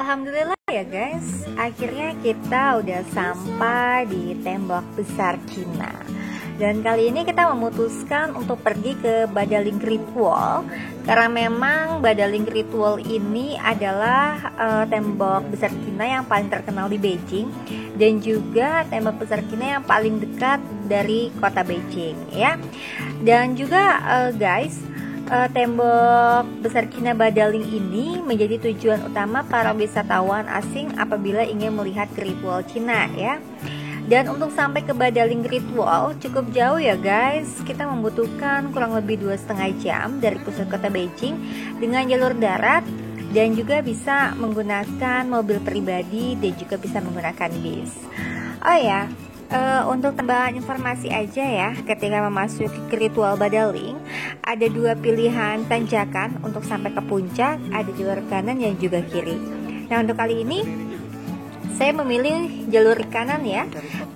Alhamdulillah ya guys, akhirnya kita udah sampai di tembok besar Cina. Dan kali ini kita memutuskan untuk pergi ke Badaling Great Wall, karena memang Badaling Great Wall ini adalah tembok besar Cina yang paling terkenal di Beijing, dan juga tembok besar Cina yang paling dekat dari kota Beijing ya. Dan juga guys, tembok besar Cina Badaling ini menjadi tujuan utama para wisatawan asing apabila ingin melihat Great Wall Cina ya. Dan untuk sampai ke Badaling Great Wall cukup jauh ya guys. Kita membutuhkan kurang lebih 2,5 jam dari pusat kota Beijing dengan jalur darat, dan juga bisa menggunakan mobil pribadi dan juga bisa menggunakan bis. Oh ya, untuk tambahan informasi aja ya, ketika memasuki Great Wall Badaling ada dua pilihan tanjakan untuk sampai ke puncak, ada jalur kanan dan juga kiri. Nah, untuk kali ini saya memilih jalur kanan ya,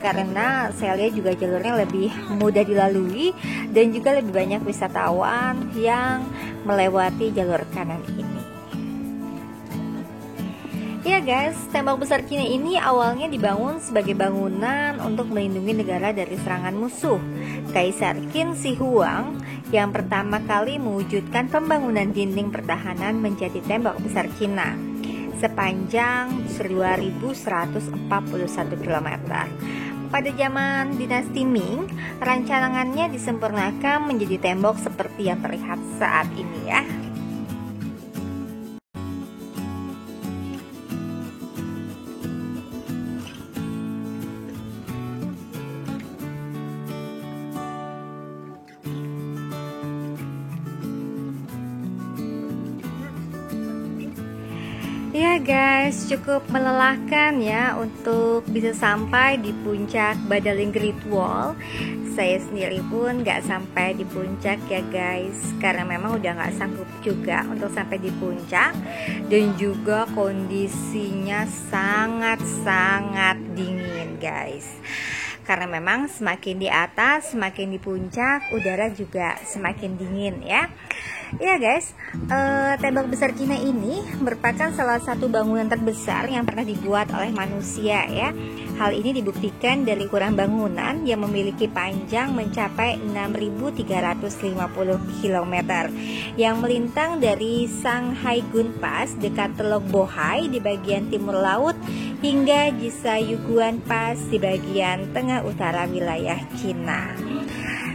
karena saya lihat juga jalurnya lebih mudah dilalui dan juga lebih banyak wisatawan yang melewati jalur kanan ini. Ya guys, tembok besar Cina ini awalnya dibangun sebagai bangunan untuk melindungi negara dari serangan musuh. Kaisar Qin Shi Huang yang pertama kali mewujudkan pembangunan dinding pertahanan menjadi tembok besar Cina sepanjang 2141 km. Pada zaman dinasti Ming, rancangannya disempurnakan menjadi tembok seperti yang terlihat saat ini ya. Ya guys, cukup melelahkan ya untuk bisa sampai di puncak Badaling Great Wall. Saya sendiri pun gak sampai di puncak ya guys, karena memang udah gak sanggup juga untuk sampai di puncak. Dan juga kondisinya sangat-sangat dingin guys, karena memang semakin di atas, semakin di puncak, udara juga semakin dingin ya. Ya guys, tembok besar Cina ini merupakan salah satu bangunan terbesar yang pernah dibuat oleh manusia ya. Hal ini dibuktikan dari ukuran bangunan yang memiliki panjang mencapai 6.350 km yang melintang dari Shanghai Gun Pass dekat Teluk Bohai di bagian timur laut hingga Jisayuguan Pass di bagian tengah utara wilayah Cina.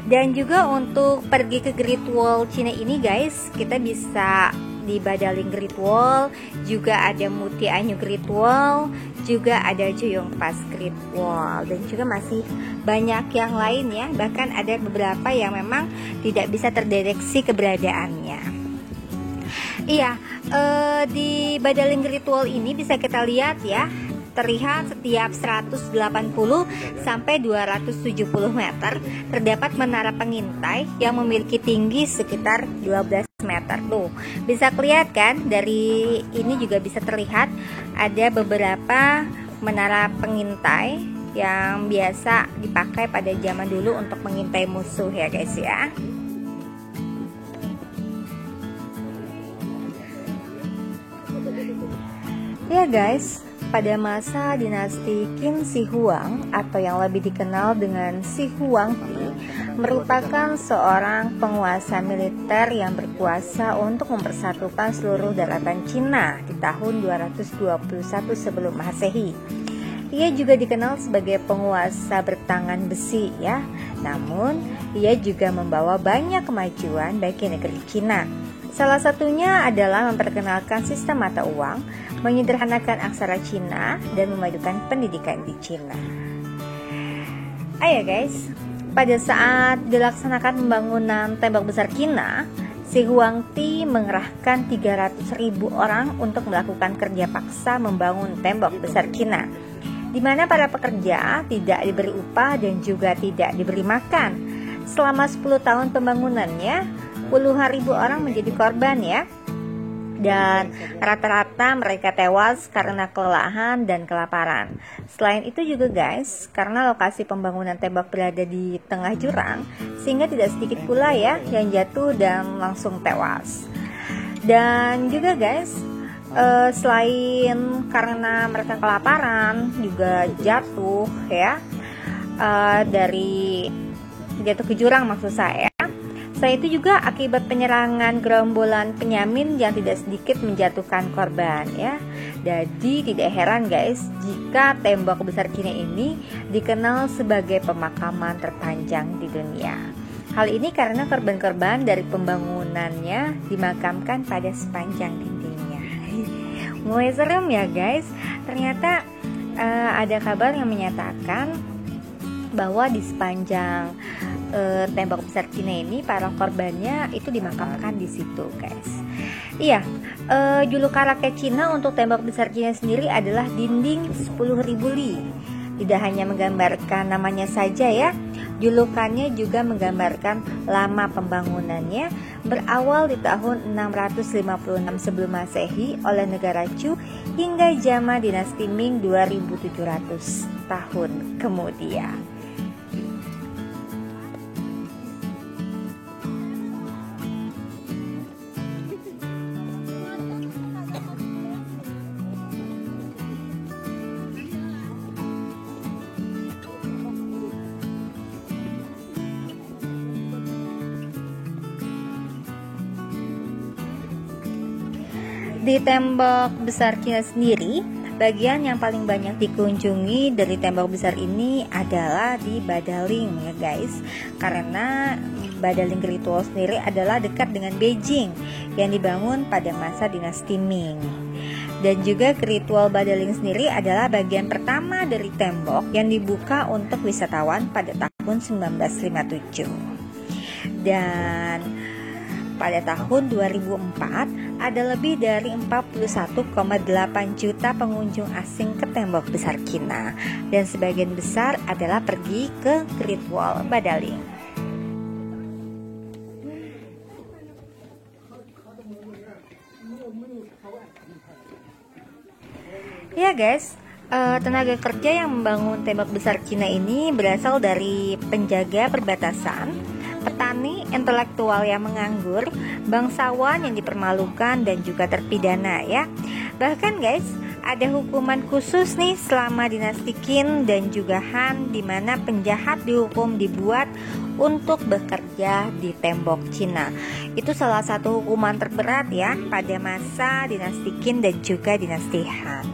Dan juga untuk pergi ke Great Wall Cina ini guys, kita bisa di Badaling Great Wall, juga ada Muti Anyu Great Wall, juga ada Juyong Pass Great Wall, dan juga masih banyak yang lain ya. Bahkan ada beberapa yang memang tidak bisa terdeteksi keberadaannya. Iya, di Badaling Great Wall ini bisa kita lihat ya, terlihat setiap 180 sampai 270 meter terdapat menara pengintai yang memiliki tinggi sekitar 12 meter. Tuh, bisa kelihatan dari ini juga bisa terlihat ada beberapa menara pengintai yang biasa dipakai pada zaman dulu untuk mengintai musuh ya guys ya. Ya guys, pada masa dinasti Qin Shi Huang atau yang lebih dikenal dengan Shi Huangdi, merupakan seorang penguasa militer yang berkuasa untuk mempersatukan seluruh daratan Cina di tahun 221 sebelum Masehi. Ia juga dikenal sebagai penguasa bertangan besi ya. Namun, ia juga membawa banyak kemajuan bagi negeri Cina. Salah satunya adalah memperkenalkan sistem mata uang, menyederhanakan aksara Cina, dan memajukan pendidikan di Cina. Ayo guys, pada saat dilaksanakan pembangunan tembok besar Cina, Shi Huangdi mengerahkan 300.000 orang untuk melakukan kerja paksa membangun tembok besar Cina, di mana para pekerja tidak diberi upah dan juga tidak diberi makan. Selama 10 tahun pembangunannya, puluhan ribu orang menjadi korban ya. Dan rata-rata mereka tewas karena kelelahan dan kelaparan. Selain itu juga guys, karena lokasi pembangunan tembok berada di tengah jurang, sehingga tidak sedikit pula ya yang jatuh dan langsung tewas. Dan juga guys, selain karena mereka kelaparan, juga jatuh ya, dari jatuh ke jurang maksud saya. Selain itu juga akibat penyerangan gerombolan penyamin yang tidak sedikit menjatuhkan korban ya. Jadi tidak heran guys jika tembok besar Cina ini dikenal sebagai pemakaman terpanjang di dunia. Hal ini karena korban-korban dari pembangunannya dimakamkan pada sepanjang dindingnya. Mulai serem ya guys. Ternyata ada kabar yang menyatakan bahwa di sepanjang tembok besar Cina ini para korbannya itu dimakamkan di situ guys. Iya, julukan rakyat Cina untuk tembok besar Cina sendiri adalah dinding 10.000 li. Tidak hanya menggambarkan namanya saja ya, julukannya juga menggambarkan lama pembangunannya, berawal di tahun 656 sebelum Masehi oleh negara Chu hingga zaman dinasti Ming 2700 tahun kemudian. Di tembok besar Cina sendiri, bagian yang paling banyak dikunjungi dari tembok besar ini adalah di Badaling ya guys. Karena Badaling Great Wall sendiri adalah dekat dengan Beijing yang dibangun pada masa dinasti Ming. Dan juga Great Wall Badaling sendiri adalah bagian pertama dari tembok yang dibuka untuk wisatawan pada tahun 1957. Dan pada tahun 2004 ada lebih dari 41,8 juta pengunjung asing ke tembok besar Cina, dan sebagian besar adalah pergi ke Great Wall Badaling. Ya guys, tenaga kerja yang membangun tembok besar Cina ini berasal dari penjaga perbatasan, petani, intelektual yang menganggur, bangsawan yang dipermalukan, dan juga terpidana ya. Bahkan guys, ada hukuman khusus nih selama dinasti Qin dan juga Han, di mana penjahat dihukum dibuat untuk bekerja di tembok Cina. Itu salah satu hukuman terberat ya pada masa dinasti Qin dan juga dinasti Han.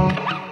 Bye.